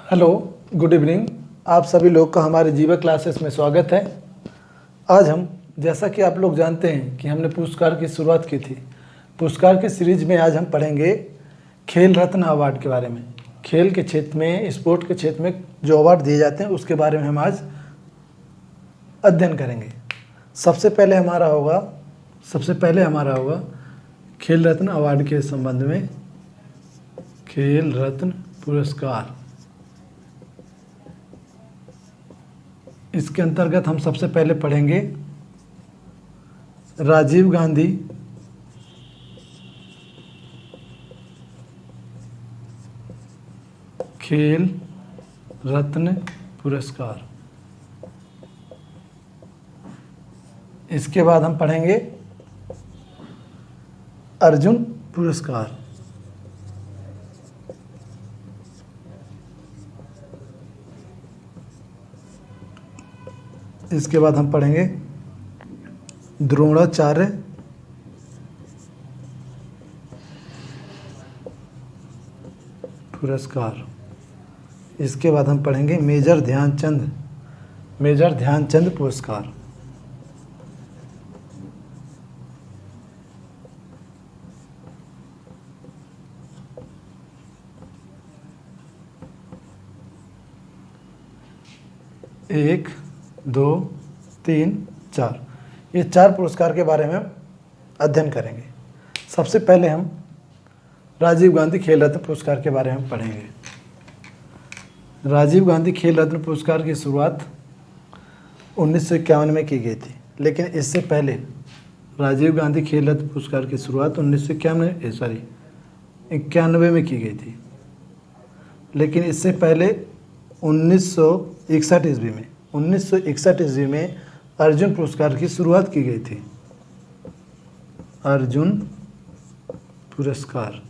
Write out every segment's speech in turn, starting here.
Hello, good evening. आप सभी लोग का हमारे जीवा क्लासेस में स्वागत है। आज हम, जैसा कि आप लोग जानते हैं कि हमने पुरस्कार की शुरुआत की थी, पुरस्कार के सीरीज में आज हम पढ़ेंगे खेल रत्न अवार्ड के बारे में। खेल के क्षेत्र में, स्पोर्ट के क्षेत्र में जो अवार्ड दिए जाते हैं उसके बारे में हम आज अध्ययन करेंगे। सबसे पहले हमारा होगा खेल रत्न अवार्ड के संबंध में खेल रत्न पुरस्कार। इसके अंतर्गत हम सबसे पहले पढ़ेंगे राजीव गांधी खेल रत्न पुरस्कार। इसके बाद हम पढ़ेंगे अर्जुन पुरस्कार। इसके बाद हम पढ़ेंगे द्रोणाचार्य पुरस्कार। इसके बाद हम पढ़ेंगे मेजर ध्यानचंद पुरस्कार। एक, दो, तीन, चार, ये चार पुरस्कार के बारे में अध्ययन करेंगे। सबसे पहले हम राजीव गांधी खेल रत्न पुरस्कार के बारे में पढ़ेंगे। राजीव गांधी खेल रत्न पुरस्कार की शुरुआत 1951 में की गई थी, लेकिन इससे पहले राजीव गांधी खेल रत्न पुरस्कार की शुरुआत 1991 में की गई थी, लेकिन इससे पहले 1961 ईस्वी में अर्जुन पुरस्कार की शुरुआत की गई थी। अर्जुन पुरस्कार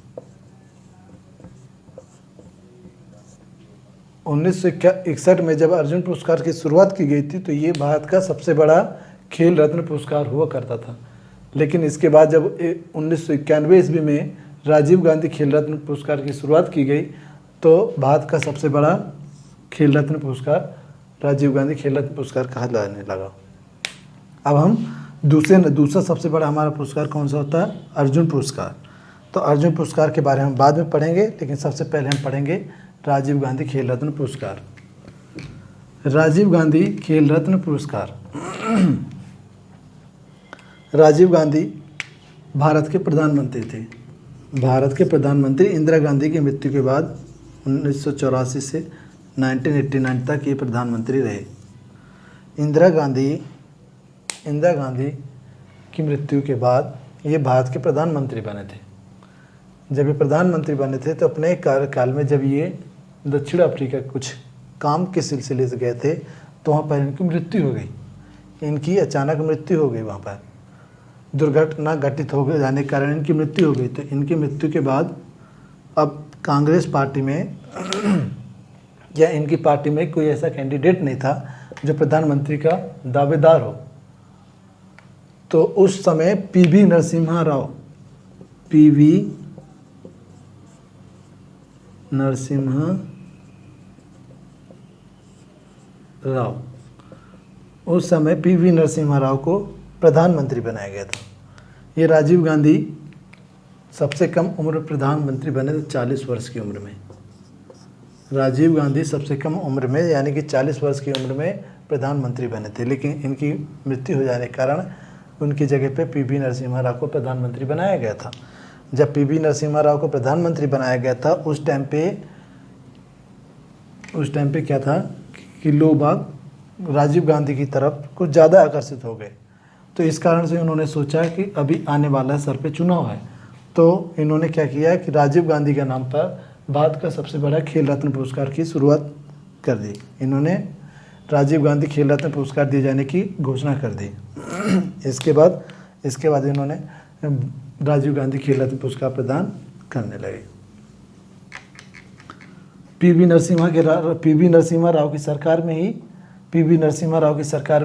1961 में जब अर्जुन पुरस्कार की शुरुआत की गई थी तो ये भारत का सबसे बड़ा खेल रत्न पुरस्कार हुआ करता था। लेकिन इसके बाद जब 1991 ईस्वी में राजीव गांधी खेल रत्न पुरस्कार की शुरुआत की गई तो भारत का सबसे बड़ा खेल रत्न पुरस्कार राजीव गांधी खेल रत्न पुरस्कार कहा जाने लगा। अब हम दूसरा सबसे बड़ा हमारा पुरस्कार कौन सा होता है? अर्जुन पुरस्कार। तो अर्जुन पुरस्कार के बारे में हम बाद में पढ़ेंगे, लेकिन सबसे पहले हम पढ़ेंगे राजीव गांधी खेल रत्न पुरस्कार। राजीव गांधी खेल रत्न पुरस्कार। राजीव गांधी भारत के प्रधानमंत्री थे। भारत के प्रधानमंत्री इंदिरा गांधी की मृत्यु के बाद 1984 से 1989 तक ये प्रधानमंत्री रहे। इंदिरा गांधी की मृत्यु के बाद ये भारत के प्रधानमंत्री बने थे। जब ये प्रधानमंत्री बने थे तो अपने कार्यकाल में जब ये दक्षिण अफ्रीका कुछ काम के सिलसिले से गए थे तो वहाँ पर इनकी मृत्यु हो गई। इनकी अचानक मृत्यु हो गई, वहाँ पर दुर्घटना घटित हो गए जाने के कारण इनकी मृत्यु हो गई। तो इनकी मृत्यु के बाद अब कांग्रेस पार्टी में या इनकी पार्टी में कोई ऐसा कैंडिडेट नहीं था जो प्रधानमंत्री का दावेदार हो। तो उस समय पीवी नरसिम्हा राव को प्रधानमंत्री बनाया गया था। ये राजीव गांधी सबसे कम उम्र प्रधानमंत्री बने थे 40 वर्ष की उम्र में। राजीव गांधी सबसे कम उम्र में यानी कि 40 वर्ष की उम्र में प्रधानमंत्री बने थे, लेकिन इनकी मृत्यु हो जाने के कारण उनकी जगह पे पीवी नरसिम्हा राव को प्रधानमंत्री बनाया गया था। जब पीवी नरसिम्हा राव को प्रधानमंत्री बनाया गया था उस टाइम पे क्या था कि लोग बाग राजीव गांधी की तरफ कुछ ज़्यादा आकर्षित हो गए। तो इस कारण से उन्होंने सोचा कि अभी आने वाला सर पे चुनाव है, तो इन्होंने क्या किया कि राजीव गांधी के नाम पर भारत का सबसे बड़ा खेल रत्न पुरस्कार की शुरुआत कर दी। इन्होंने राजीव गांधी खेल रत्न पुरस्कार दिए जाने की घोषणा कर दी। इसके बाद इन्होंने राजीव गांधी खेल रत्न पुरस्कार प्रदान करने लगे। पीवी नरसिम्हा राव की सरकार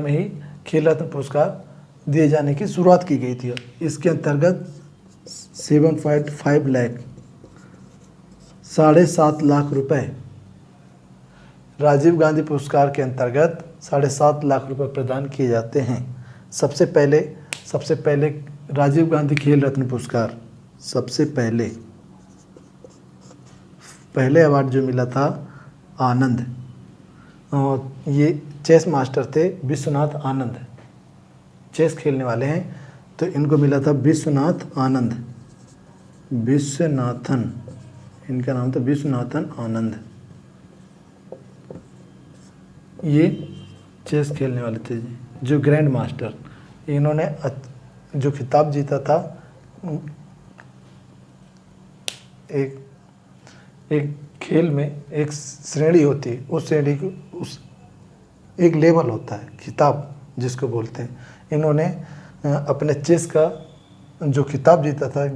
में ही खेल रत्न पुरस्कार दिए जाने की शुरुआत की गई थी। इसके अंतर्गत 7.5 लाख 7.5 लाख रुपए राजीव गांधी पुरस्कार के अंतर्गत 7.5 लाख रुपए प्रदान किए जाते हैं। सबसे पहले राजीव गांधी खेल रत्न पुरस्कार, सबसे पहले अवार्ड जो मिला था आनंद, और ये चेस मास्टर थे विश्वनाथ आनंद, चेस खेलने वाले हैं, तो इनको मिला था विश्वनाथ आनंद, विश्वनाथन, इनका नाम था विश्वनाथन आनंद। ये चेस खेलने वाले थे जो ग्रैंड मास्टर, इन्होंने जो खिताब जीता था, एक खेल में एक श्रेणी होती है, उस श्रेणी को उस एक लेवल होता है, खिताब जिसको बोलते हैं। इन्होंने अपने चेस का जो खिताब जीता था,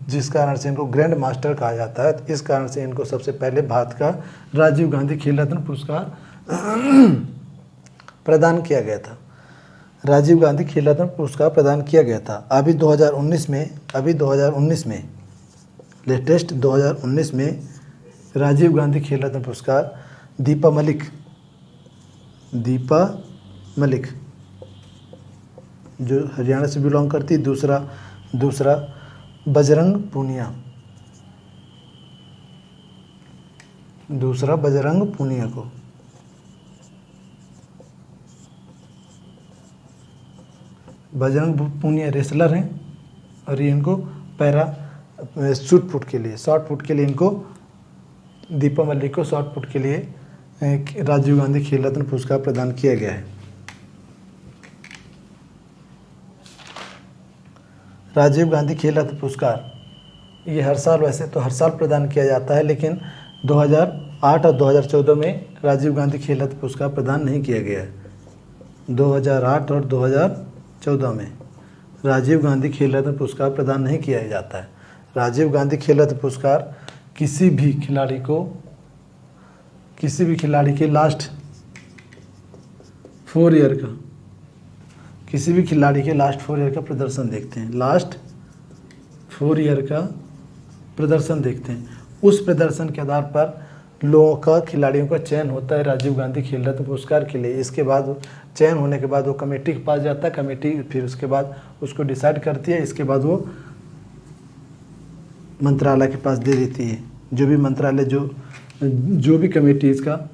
जिस कारण से इनको ग्रैंड मास्टर कहा जाता है, इस कारण से इनको सबसे पहले भारत का राजीव गांधी खेल रत्न पुरस्कार प्रदान किया गया था। राजीव गांधी खेल रत्न पुरस्कार प्रदान किया गया था। अभी 2019 में लेटेस्ट 2019 में राजीव गांधी खेल रत्न पुरस्कार दीपा मलिक जो हरियाणा से बिलोंग करती, दूसरा बजरंग पूनिया को, बजरंग पूनिया रेसलर हैं, और ये इनको शॉर्ट पुट के लिए इनको दीपा मलिक को शॉर्ट पुट के लिए राजीव गांधी खेल रत्न पुरस्कार प्रदान किया गया है। राजीव गांधी खेल रत्न पुरस्कार ये हर साल प्रदान किया जाता है, लेकिन 2008 और 2014 में राजीव गांधी खेल रत्न पुरस्कार प्रदान नहीं किया गया है। 2008 और 2014 में राजीव गांधी खेल रत्न पुरस्कार प्रदान नहीं किया जाता है। राजीव गांधी खेल रत्न पुरस्कार किसी भी खिलाड़ी के लास्ट 4 ईयर का प्रदर्शन देखते हैं, लास्ट 4 ईयर का प्रदर्शन देखते हैं। उस प्रदर्शन के आधार पर खिलाड़ियों का चयन होता है राजीव गांधी खेल रत्न पुरस्कार के लिए। इसके बाद चयन होने के बाद वो कमेटी के पास जाता है, कमेटी फिर उसके बाद उसको डिसाइड करती है। इसके बाद वो मंत्रालय के पास दे देती है। जो भी मंत्रालय जो भी कमेटी इसका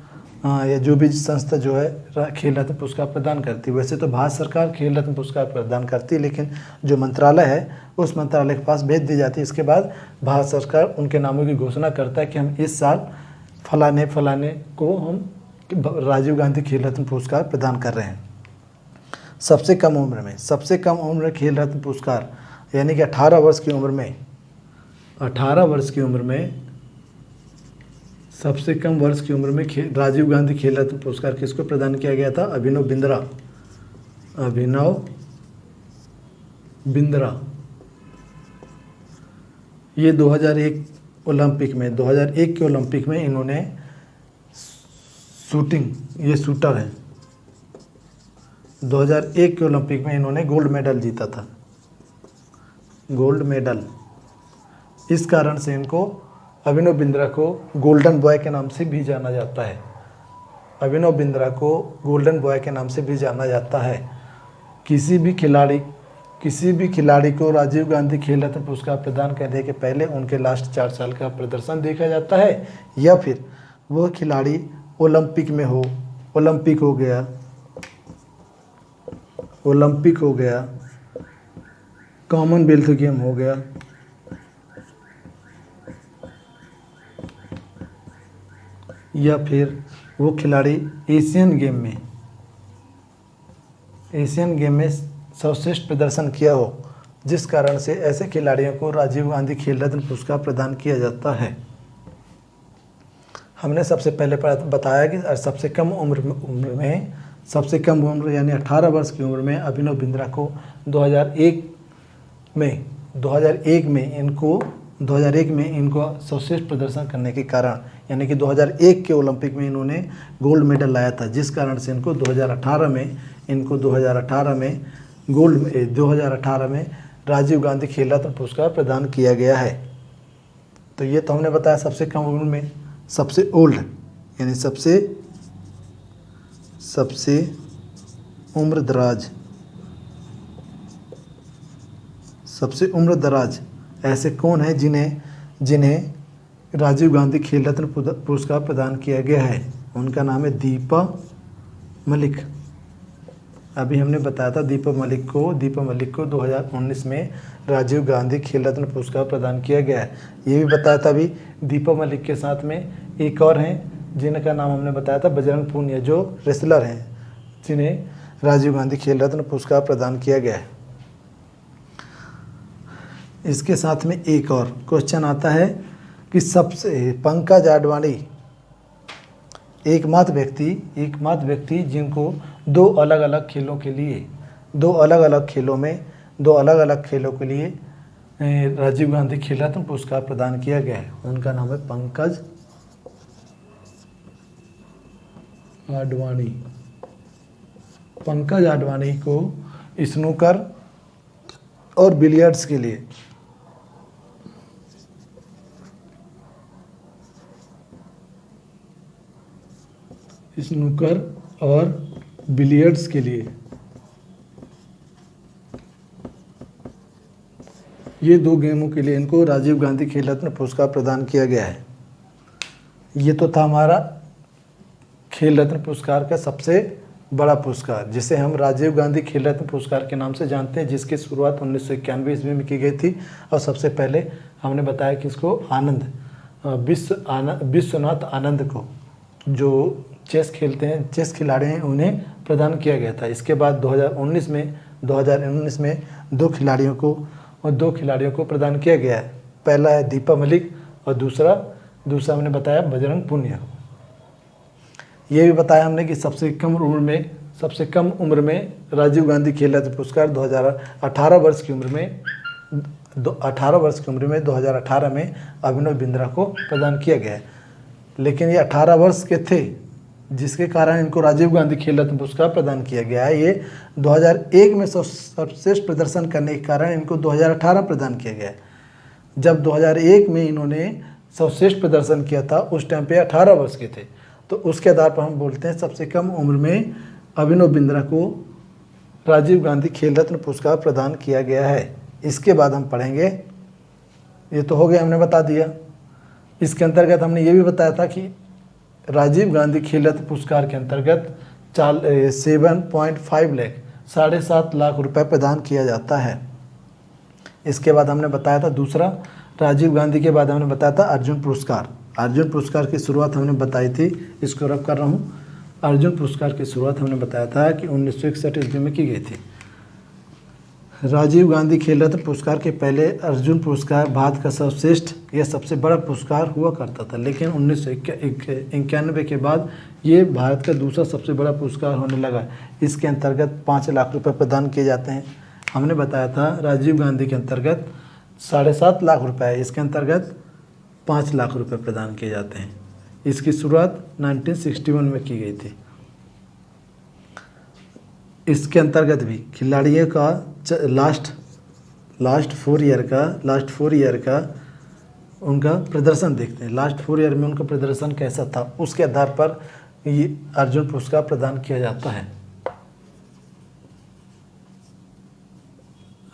या जो भी संस्था जो है खेल रत्न पुरस्कार प्रदान करती है, वैसे तो भारत सरकार खेल रत्न पुरस्कार प्रदान करती है, लेकिन जो मंत्रालय है उस मंत्रालय के पास भेज दी जाती है। इसके बाद भारत सरकार उनके नामों की घोषणा करता है कि हम इस साल फलाने को हम राजीव गांधी खेल रत्न पुरस्कार प्रदान कर रहे हैं। सबसे कम उम्र खेल रत्न पुरस्कार यानी कि 18 वर्ष की उम्र में सबसे कम वर्ष की उम्र में राजीव गांधी खेल रत्न पुरस्कार किसको प्रदान किया गया था? अभिनव बिंद्रा। ये 2001 के ओलंपिक में इन्होंने शूटर हैं। 2001 के ओलंपिक में इन्होंने गोल्ड मेडल जीता था, इस कारण से इनको अभिनव बिंद्रा को गोल्डन बॉय के नाम से भी जाना जाता है। किसी भी खिलाड़ी को राजीव गांधी खेल रत्न पुरस्कार प्रदान करने के पहले उनके लास्ट 4 साल का प्रदर्शन देखा जाता है, या फिर वह खिलाड़ी ओलंपिक हो गया, कॉमनवेल्थ गेम हो गया, या फिर वो खिलाड़ी एशियन गेम में सर्वश्रेष्ठ प्रदर्शन किया हो, जिस कारण से ऐसे खिलाड़ियों को राजीव गांधी खेल रत्न पुरस्कार प्रदान किया जाता है। हमने सबसे पहले बताया कि सबसे कम उम्र यानी 18 वर्ष की उम्र में अभिनव बिंद्रा को 2001 में इनको सर्वश्रेष्ठ प्रदर्शन करने के कारण यानी कि 2001 के ओलंपिक में इन्होंने गोल्ड मेडल लाया था, जिस कारण से इनको 2018 में राजीव गांधी खेल रत्न पुरस्कार प्रदान किया गया है। तो ये तो हमने बताया सबसे कम उम्र में। सबसे ओल्ड यानी सबसे सबसे उम्रदराज, सबसे उम्रदराज ऐसे कौन है जिन्हें जिन्हें राजीव गांधी खेल रत्न पुरस्कार प्रदान किया गया है? उनका नाम है दीपा मलिक। अभी हमने बताया था दीपा मलिक को 2019 में राजीव गांधी खेल रत्न पुरस्कार प्रदान किया गया है। ये भी बताया था अभी दीपा मलिक के साथ में एक और हैं जिनका नाम हमने बताया था बजरंग पूनिया, जो रेसलर हैं जिन्हें राजीव गांधी खेल रत्न पुरस्कार प्रदान किया गया है। इसके साथ में एक और क्वेश्चन आता है कि सबसे पंकज आडवाणी एकमात्र व्यक्ति जिनको दो अलग अलग खेलों के लिए राजीव गांधी खेल रत्न पुरस्कार प्रदान किया गया है। उनका नाम है पंकज आडवाणी। पंकज आडवाणी को स्नूकर और बिलियर्ड्स के लिए ये दो गेमों के लिए इनको राजीव गांधी खेल रत्न पुरस्कार प्रदान किया गया है। ये तो था हमारा खेल रत्न पुरस्कार का सबसे बड़ा पुरस्कार, जिसे हम राजीव गांधी खेल रत्न पुरस्कार के नाम से जानते हैं, जिसकी शुरुआत 1991 ईस्वी में की गई थी। और सबसे पहले हमने बताया कि इसको विश्वनाथ आनंद को, जो चेस खेलते हैं, चेस खिलाड़ी हैं, उन्हें प्रदान किया गया था। इसके बाद 2019 में दो खिलाड़ियों को प्रदान किया गया है। पहला है दीपा मलिक और दूसरा हमने बताया बजरंग पूनिया। ये भी बताया हमने कि सबसे कम उम्र में राजीव गांधी खेल रत्न पुरस्कार 18 वर्ष की उम्र में 2018 में अभिनव बिंद्रा को प्रदान किया गया है। लेकिन ये 18 वर्ष के थे, जिसके कारण इनको राजीव गांधी खेल रत्न पुरस्कार प्रदान किया गया है। ये 2001 में सर्वश्रेष्ठ प्रदर्शन करने के कारण इनको 2018 प्रदान किया गया है। जब 2001 में इन्होंने सर्वश्रेष्ठ प्रदर्शन किया था, उस टाइम पे 18 वर्ष के थे। तो उसके आधार पर हम बोलते हैं सबसे कम उम्र में अभिनव बिंद्रा को राजीव गांधी खेल रत्न पुरस्कार प्रदान किया गया है। इसके बाद हम पढ़ेंगे, ये तो हो गया, हमने बता दिया। इसके अंतर्गत हमने ये भी बताया था कि राजीव गांधी खेल रत्न पुरस्कार के अंतर्गत 7.5 लाख 7.5 लाख रुपए प्रदान किया जाता है। इसके बाद हमने बताया था दूसरा, राजीव गांधी के बाद हमने बताया था अर्जुन पुरस्कार की शुरुआत हमने बताई थी, इसको रब कर रहा हूँ। अर्जुन पुरस्कार की शुरुआत हमने बताया था कि 1961 ईस्वी में की गई थी। राजीव गांधी खेल रत्न पुरस्कार के पहले अर्जुन पुरस्कार भारत का सर्वश्रेष्ठ या सबसे बड़ा पुरस्कार हुआ करता था, लेकिन 1991 के बाद ये भारत का दूसरा सबसे बड़ा पुरस्कार होने लगा। इसके अंतर्गत 5 लाख रुपए प्रदान किए जाते हैं। हमने बताया था राजीव गांधी के अंतर्गत 7.5 लाख रुपए है, इसके अंतर्गत 5 लाख रुपए प्रदान किए जाते हैं। इसकी शुरुआत 1961 में की गई थी। इसके अंतर्गत भी खिलाड़ियों का लास्ट 4 ईयर का उनका प्रदर्शन देखते हैं। लास्ट 4 ईयर में उनका प्रदर्शन कैसा था, उसके आधार पर ये अर्जुन पुरस्कार प्रदान किया जाता है।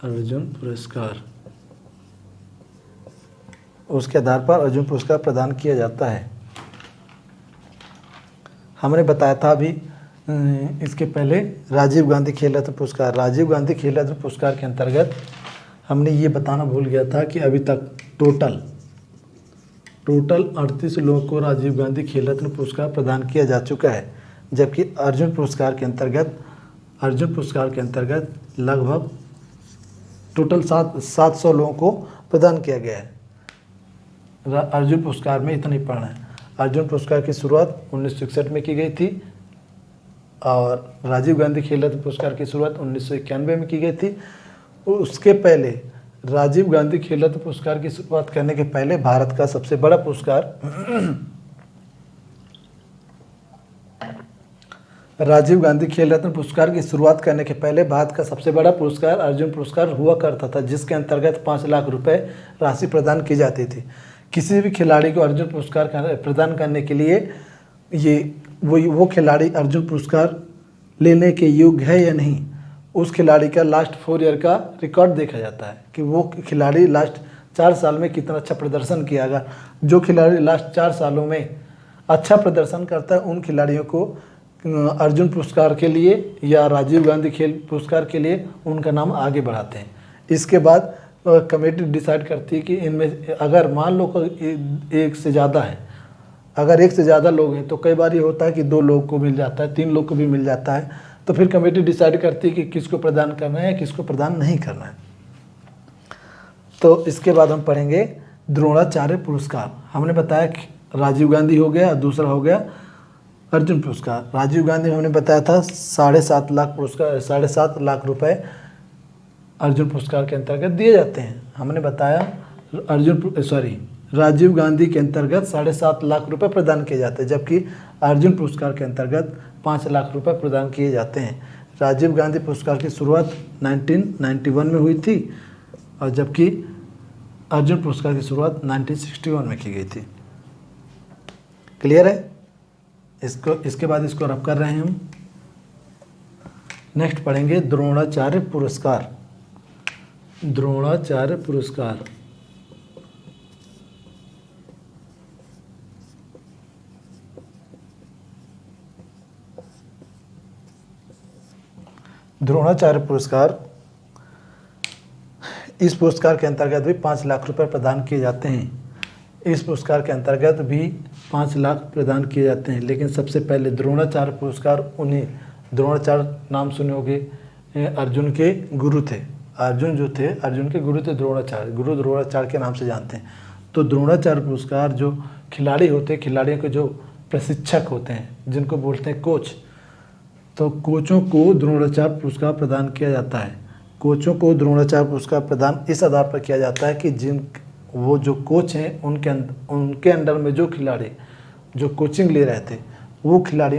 अर्जुन पुरस्कार, उसके आधार पर अर्जुन पुरस्कार प्रदान किया जाता है। हमने बताया था अभी इसके पहले राजीव गांधी खेल रत्न पुरस्कार के अंतर्गत हमने ये बताना भूल गया था कि अभी तक टोटल 38 लोगों को राजीव गांधी खेल रत्न पुरस्कार प्रदान किया जा चुका है, जबकि अर्जुन पुरस्कार के अंतर्गत लगभग टोटल 700 लोगों को प्रदान किया गया है। अर्जुन पुरस्कार में इतना ही पढ़ना है। अर्जुन पुरस्कार की शुरुआत 1961 में की गई थी और राजीव गांधी खेल रत्न पुरस्कार की शुरुआत 1991 में की गई थी। उसके पहले राजीव गांधी खेल रत्न पुरस्कार की शुरुआत करने के पहले भारत का सबसे बड़ा पुरस्कार राजीव गांधी खेल रत्न पुरस्कार की शुरुआत करने के पहले भारत का सबसे बड़ा पुरस्कार अर्जुन पुरस्कार हुआ करता था, जिसके अंतर्गत 5 लाख रुपए राशि प्रदान की जाती थी। किसी भी खिलाड़ी को अर्जुन पुरस्कार प्रदान करने के लिए ये वो खिलाड़ी अर्जुन पुरस्कार लेने के योग्य है या नहीं, उस खिलाड़ी का लास्ट 4 ईयर का रिकॉर्ड देखा जाता है कि वो खिलाड़ी लास्ट 4 साल में कितना अच्छा प्रदर्शन किया। अगर जो खिलाड़ी लास्ट 4 सालों में अच्छा प्रदर्शन करता है उन खिलाड़ियों को अर्जुन पुरस्कार के लिए या राजीव गांधी खेल पुरस्कार के लिए उनका नाम आगे बढ़ाते हैं। इसके बाद कमेटी डिसाइड करती है कि इनमें अगर मान लो एक से ज़्यादा है, अगर एक से ज़्यादा लोग हैं तो कई बार ये होता है कि 2 लोग को मिल जाता है, 3 लोग को भी मिल जाता है, तो फिर कमेटी डिसाइड करती है कि किसको प्रदान करना है या किसको प्रदान नहीं करना है। तो इसके बाद हम पढ़ेंगे द्रोणाचार्य पुरस्कार। हमने बताया कि राजीव गांधी हो गया, दूसरा हो गया अर्जुन पुरस्कार। राजीव गांधी हमने बताया था 7.5 लाख पुरस्कार, 7.5 लाख रुपए अर्जुन पुरस्कार के अंतर्गत दिए जाते हैं। हमने बताया राजीव गांधी के अंतर्गत 7.5 लाख रुपए प्रदान किए जाते हैं, जबकि अर्जुन पुरस्कार के अंतर्गत 5 लाख रुपए प्रदान किए जाते हैं। राजीव गांधी पुरस्कार की शुरुआत 1991 में हुई थी और जबकि अर्जुन पुरस्कार की शुरुआत 1961 में की गई थी। क्लियर है? इसके बाद इसको रब कर रहे हैं हम। नेक्स्ट पढ़ेंगे द्रोणाचार्य पुरस्कार। द्रोणाचार्य पुरस्कार द्रोणाचार्य पुरस्कार, इस पुरस्कार के अंतर्गत भी 5 लाख रुपए प्रदान किए जाते हैं। इस पुरस्कार के अंतर्गत भी 5 लाख प्रदान किए जाते हैं। लेकिन सबसे पहले द्रोणाचार्य पुरस्कार उन्हें, द्रोणाचार्य नाम सुने होंगे, अर्जुन के गुरु थे। अर्जुन जो थे, अर्जुन के गुरु थे द्रोणाचार्य, गुरु द्रोणाचार्य के नाम से जानते हैं। तो द्रोणाचार्य पुरस्कार जो खिलाड़ी होते हैं, खिलाड़ियों के जो प्रशिक्षक होते हैं जिनको बोलते हैं कोच, तो कोचों को द्रोणाचार्य पुरस्कार प्रदान किया जाता है। कोचों को द्रोणाचार्य पुरस्कार प्रदान इस आधार पर किया जाता है कि वो जो कोच हैं उनके अंडर में जो खिलाड़ी जो कोचिंग ले रहे थे वो खिलाड़ी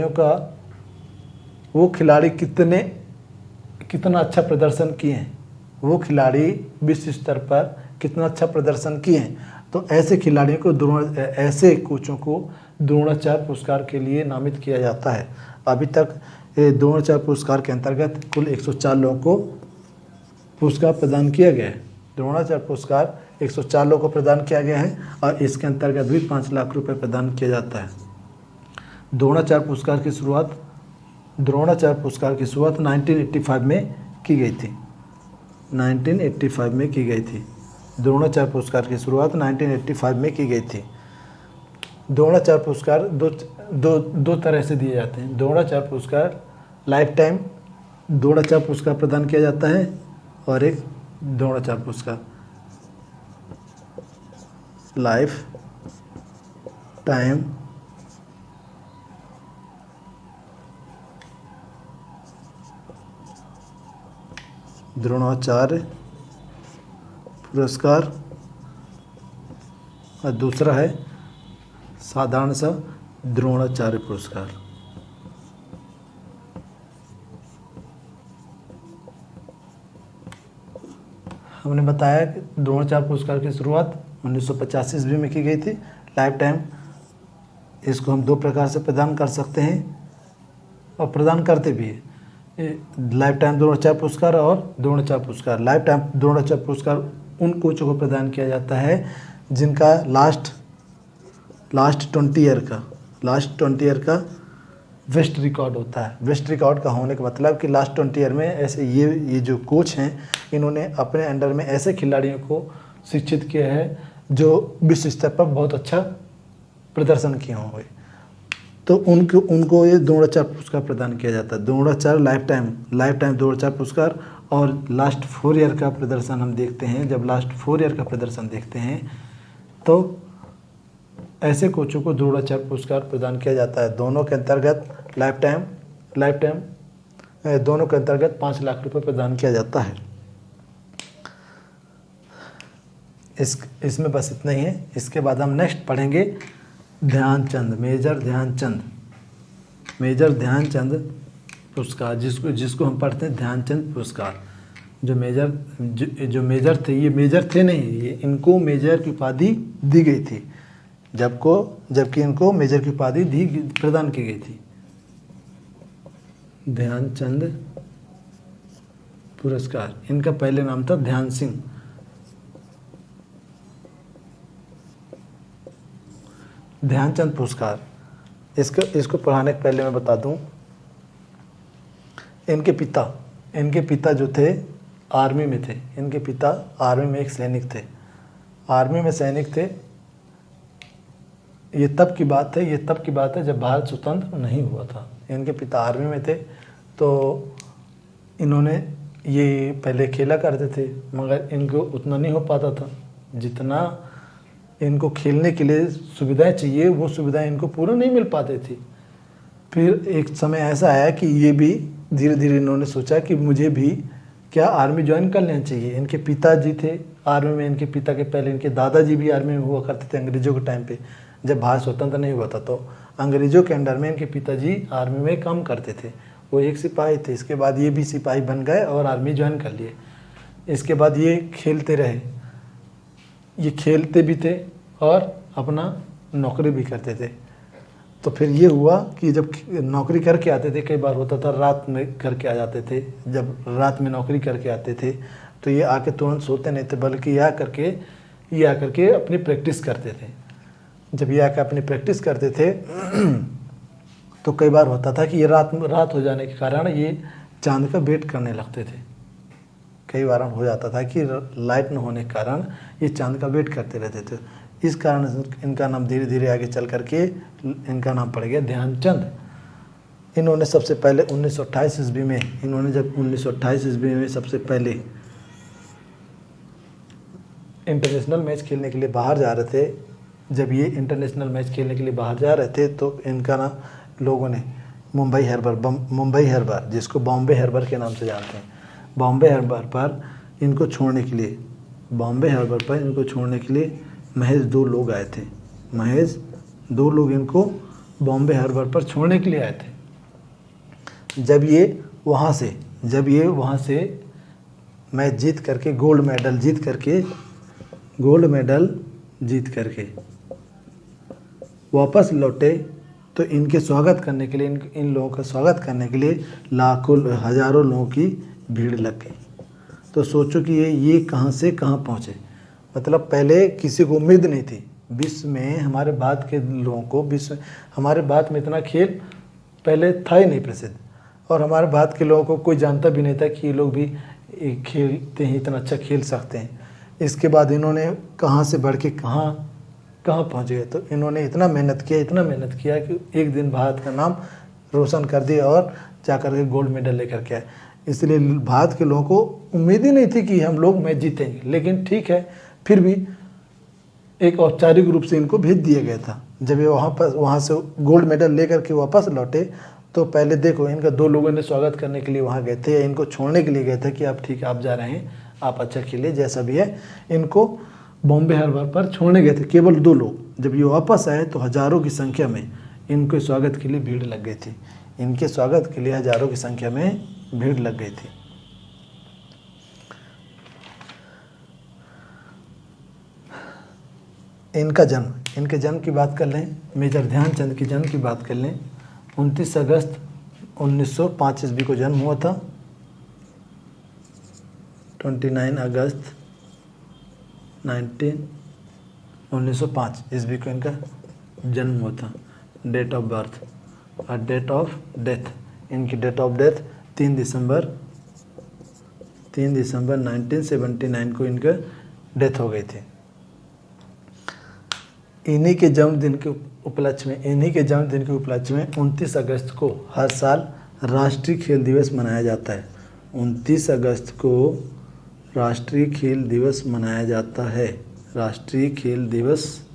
कितना अच्छा प्रदर्शन किए हैं, वो खिलाड़ी विश्व स्तर पर कितना अच्छा प्रदर्शन किए हैं। तो ऐसे खिलाड़ियों को ऐसे कोचों को द्रोणाचार्य पुरस्कार के लिए नामित किया जाता है। अभी तक द्रोणाचार्य पुरस्कार के अंतर्गत कुल 104 लोगों को पुरस्कार प्रदान किया गया है। द्रोणाचार्य पुरस्कार 104 लोगों को प्रदान किया गया है और इसके अंतर्गत भी 5 लाख रुपए प्रदान किया जाता है। द्रोणाचार्य पुरस्कार की शुरुआत 1985 में की गई थी। 1985 में की गई थी। द्रोणाचार्य पुरस्कार की शुरुआत 1985 में की गई थी। द्रोणाचार्य पुरस्कार दो तरह से दिए जाते हैं। द्रोणाचार्य पुरस्कार लाइफ टाइम द्रोणाचार्य पुरस्कार प्रदान किया जाता है और एक द्रोणाचार्य पुरस्कार लाइफ टाइम द्रोणाचार्य पुरस्कार और दूसरा है साधारण सा द्रोणाचार्य पुरस्कार। हमने बताया कि द्रोणाचार्य पुरस्कार की शुरुआत 1985 ईस्वी में की गई थी। लाइफ टाइम इसको हम 2 प्रकार से प्रदान कर सकते हैं और प्रदान करते भी हैं। लाइफ टाइम द्रोणाचार्य पुरस्कार और द्रोणाचार्य पुरस्कार। लाइफ टाइम द्रोणाचार्य पुरस्कार उन कोचों को प्रदान किया जाता है जिनका लास्ट 20 ईयर का वेस्ट रिकॉर्ड होता है। वेस्ट रिकॉर्ड का होने का मतलब कि लास्ट 20 ईयर में ऐसे ये जो कोच हैं इन्होंने अपने अंडर में ऐसे खिलाड़ियों को शिक्षित किया है जो विश्व स्तर पर बहुत अच्छा प्रदर्शन किए होंगे, तो उनको ये द्रोणाचार्य पुरस्कार प्रदान किया जाता है। द्रोणाचार्य लाइफ टाइम द्रोणाचार्य पुरस्कार। और लास्ट 4 ईयर का प्रदर्शन हम देखते हैं। जब लास्ट 4 ईयर का प्रदर्शन देखते हैं तो ऐसे कोचों को द्रोणाचार्य पुरस्कार प्रदान किया जाता है। दोनों के अंतर्गत लाइफ टाइम दोनों के अंतर्गत 5 लाख रुपए प्रदान किया जाता है। इसमें बस इतना ही है। इसके बाद हम नेक्स्ट पढ़ेंगे ध्यानचंद, मेजर ध्यानचंद पुरस्कार, जिसको हम पढ़ते हैं ध्यानचंद पुरस्कार। जो मेजर थे, ये मेजर थे नहीं, ये इनको मेजर की उपाधि दी गई थी जबकि इनको मेजर की उपाधि प्रदान की गई थी। ध्यानचंद पुरस्कार। इनका पहले नाम था ध्यान सिंह। ध्यानचंद पुरस्कार, इसको पढ़ाने के पहले मैं बता दूं, इनके पिता जो थे आर्मी में थे। इनके पिता आर्मी में एक सैनिक थे, आर्मी में सैनिक थे। ये तब की बात है जब भारत स्वतंत्र नहीं हुआ था। इनके पिता आर्मी में थे, तो इन्होंने ये पहले खेला करते थे, मगर इनको उतना नहीं हो पाता था जितना इनको खेलने के लिए सुविधाएं चाहिए, वो सुविधाएं इनको पूरा नहीं मिल पाती थी। फिर एक समय ऐसा आया कि ये भी धीरे धीरे इन्होंने सोचा कि मुझे भी क्या आर्मी ज्वाइन कर लेना चाहिए। इनके पिताजी थे आर्मी में, इनके पिता के पहले इनके दादाजी भी आर्मी में हुआ करते थे अंग्रेज़ों के टाइम पे, जब भारत स्वतंत्र नहीं हुआ था। तो अंग्रेज़ों के अंडर में इनके पिताजी आर्मी में काम करते थे, वो एक सिपाही थे। इसके बाद ये भी सिपाही बन गए और आर्मी ज्वाइन कर लिए। इसके बाद ये खेलते रहे, ये खेलते भी थे और अपना नौकरी भी करते थे। तो फिर ये हुआ कि जब नौकरी करके आते थे, कई बार होता था रात में करके आ जाते थे। जब रात में नौकरी करके आते थे तो ये आके तुरंत सोते नहीं थे, बल्कि ये आकर के अपनी प्रैक्टिस करते थे। जब ये आकर अपनी प्रैक्टिस करते थे तो कई बार होता था कि ये रात हो जाने के कारण ये चांद का वेट करने लगते थे। कई बार हो जाता था कि लाइट न होने के कारण ये चांद का वेट करते रहते थे। इस कारण इनका नाम धीरे धीरे आगे चल करके इनका नाम पड़ गया ध्यानचंद। इन्होंने सबसे पहले 1928 ईस्वी में, इन्होंने जब 1928 ईस्वी में सबसे पहले इंटरनेशनल मैच खेलने के लिए बाहर जा रहे थे, जब ये इंटरनेशनल मैच खेलने के लिए बाहर जा रहे थे तो इनका ना लोगों ने मुंबई हार्बर, जिसको बॉम्बे हार्बर के नाम से जानते हैं, बॉम्बे हार्बर पर इनको छोड़ने के लिए महज 2 लोग आए थे। महज 2 लोग इनको बॉम्बे हार्बर पर छोड़ने के लिए आए थे। जब ये वहाँ से मैच जीत करके गोल्ड मेडल जीत करके वापस लौटे तो इनके स्वागत करने के लिए, इन लोगों का स्वागत करने के लिए हज़ारों लोगों की भीड़ लग गई। तो सोचो कि ये कहाँ से कहाँ पहुँचे। मतलब पहले किसी को उम्मीद नहीं थी विश्व में, हमारे भारत के लोगों को हमारे भारत में इतना खेल पहले था ही नहीं प्रसिद्ध, और हमारे भारत के लोगों को कोई जानता भी नहीं था कि ये लोग भी खेलते हैं, इतना अच्छा खेल सकते हैं। इसके बाद इन्होंने कहाँ से बढ़ के कहाँ पहुँच गए। तो इन्होंने इतना मेहनत किया कि एक दिन भारत का नाम रोशन कर दिया और जाकर के गोल्ड मेडल लेकर के आए। इसलिए भारत के लोगों को उम्मीद ही नहीं थी कि हम लोग मैच जीतेंगे, लेकिन ठीक है, फिर भी एक औपचारिक रूप से इनको भेज दिया गया था। जब ये वहाँ से गोल्ड मेडल लेकर के वापस लौटे तो पहले देखो, इनका 2 लोगों ने स्वागत करने के लिए वहाँ गए थे, या इनको छोड़ने के लिए गए थे कि आप ठीक है, आप जा रहे हैं, आप अच्छा खेलिए, जैसा भी है। इनको बॉम्बे हार्बर पर छोड़ने गए थे केवल 2 लोग। जब ये वापस आए तो हज़ारों की संख्या में इनके स्वागत के लिए भीड़ लग गई थी। इनके स्वागत के लिए हज़ारों की संख्या में भीड़ लग गई थी। इनके जन्म की बात कर लें, मेजर ध्यानचंद के जन्म की बात कर लें। 29 अगस्त 1905 ईस्वी को जन्म हुआ था। 29 अगस्त 1905 ईस्वी को इनका जन्म हुआ था। डेट ऑफ बर्थ और डेट ऑफ डेथ, इनकी डेट ऑफ डेथ 3 दिसंबर 1979 को इनका डेथ हो गई थी। इन्हीं के जन्मदिन के उपलक्ष्य में 29 अगस्त को हर साल राष्ट्रीय खेल दिवस मनाया जाता है। 29 अगस्त को राष्ट्रीय खेल दिवस मनाया जाता है। राष्ट्रीय खेल दिवस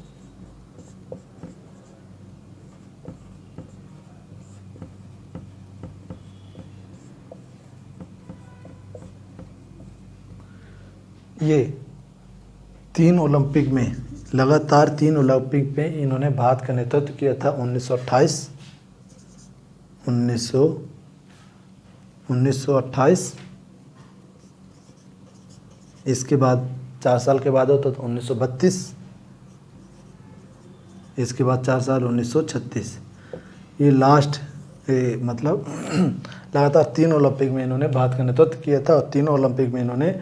ये 3 ओलंपिक में, लगातार 3 ओलंपिक में इन्होंने भारत का नेतृत्व किया था। 1928, इसके बाद 4 साल के बाद होता तो 1932, इसके बाद 4 साल 1936। ये लगातार 3 ओलंपिक में इन्होंने भारत का नेतृत्व किया था और तीनों ओलंपिक में इन्होंने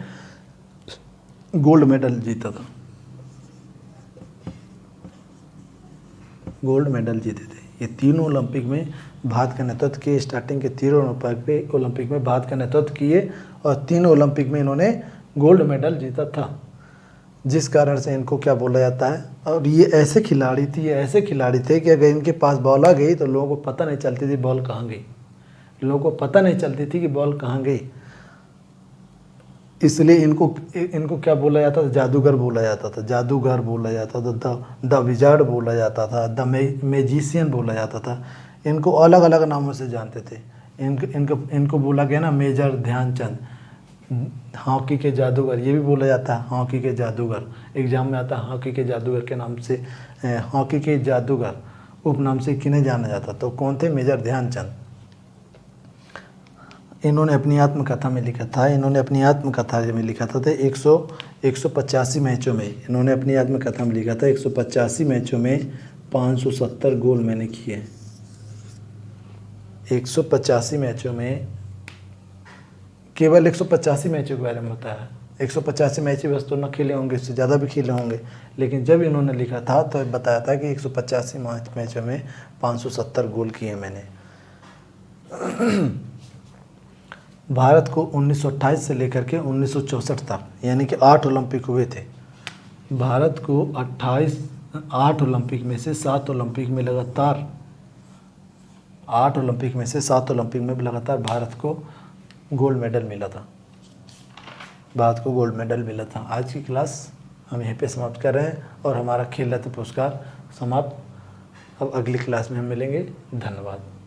गोल्ड मेडल जीता था, गोल्ड मेडल जीते थे। ये तीनों ओलंपिक में भारत का नेतृत्व किए, स्टार्टिंग के तीनों ओलंपिक में भारत का नेतृत्व किए और तीनों ओलंपिक में इन्होंने गोल्ड मेडल जीता था, जिस कारण से इनको क्या बोला जाता है। और ये ऐसे खिलाड़ी थे कि अगर इनके पास बॉल आ गई तो लोगों को पता नहीं चलती थी बॉल कहाँ गई, लोगों को पता नहीं चलती थी कि बॉल कहाँ गई। इसलिए इनको क्या बोला जाता था, जादूगर बोला जाता था, जादूगर बोला जाता था, द विजार्ड बोला जाता था, द मैजिशियन बोला जाता था। इनको अलग अलग नामों से जानते थे। इनको बोला गया ना मेजर ध्यानचंद, हॉकी के जादूगर, ये भी बोला जाता है हॉकी के जादूगर। एग्जाम में आता है हॉकी के जादूगर के नाम से, हॉकी के जादूगर उपनाम से किन्हें जाना जाता। तो कौन थे? मेजर ध्यानचंद। इन्होंने अपनी आत्मकथा में लिखा था, 185 मैचों में, इन्होंने अपनी आत्मकथा में लिखा था 185 मैचों में 570 गोल मैंने किए। 185 मैचों में, केवल 185 मैचों के बारे में बताया। 185 मैच बस तो न खेले होंगे, इससे ज़्यादा भी खेले होंगे, लेकिन जब इन्होंने लिखा था तो बताया था कि 185 मैचों में 570 गोल किए मैंने। भारत को 1928 से लेकर के 1964 तक, यानी कि 8 ओलंपिक हुए थे। भारत को 8 ओलंपिक में से 7 ओलंपिक में लगातार, 8 ओलंपिक में से 7 ओलंपिक में लगातार भारत को गोल्ड मेडल मिला था, भारत को गोल्ड मेडल मिला था। आज की क्लास हम यहीं पे समाप्त कर रहे हैं और हमारा खेल रत्न पुरस्कार समाप्त। अब अगली क्लास में हम मिलेंगे। धन्यवाद।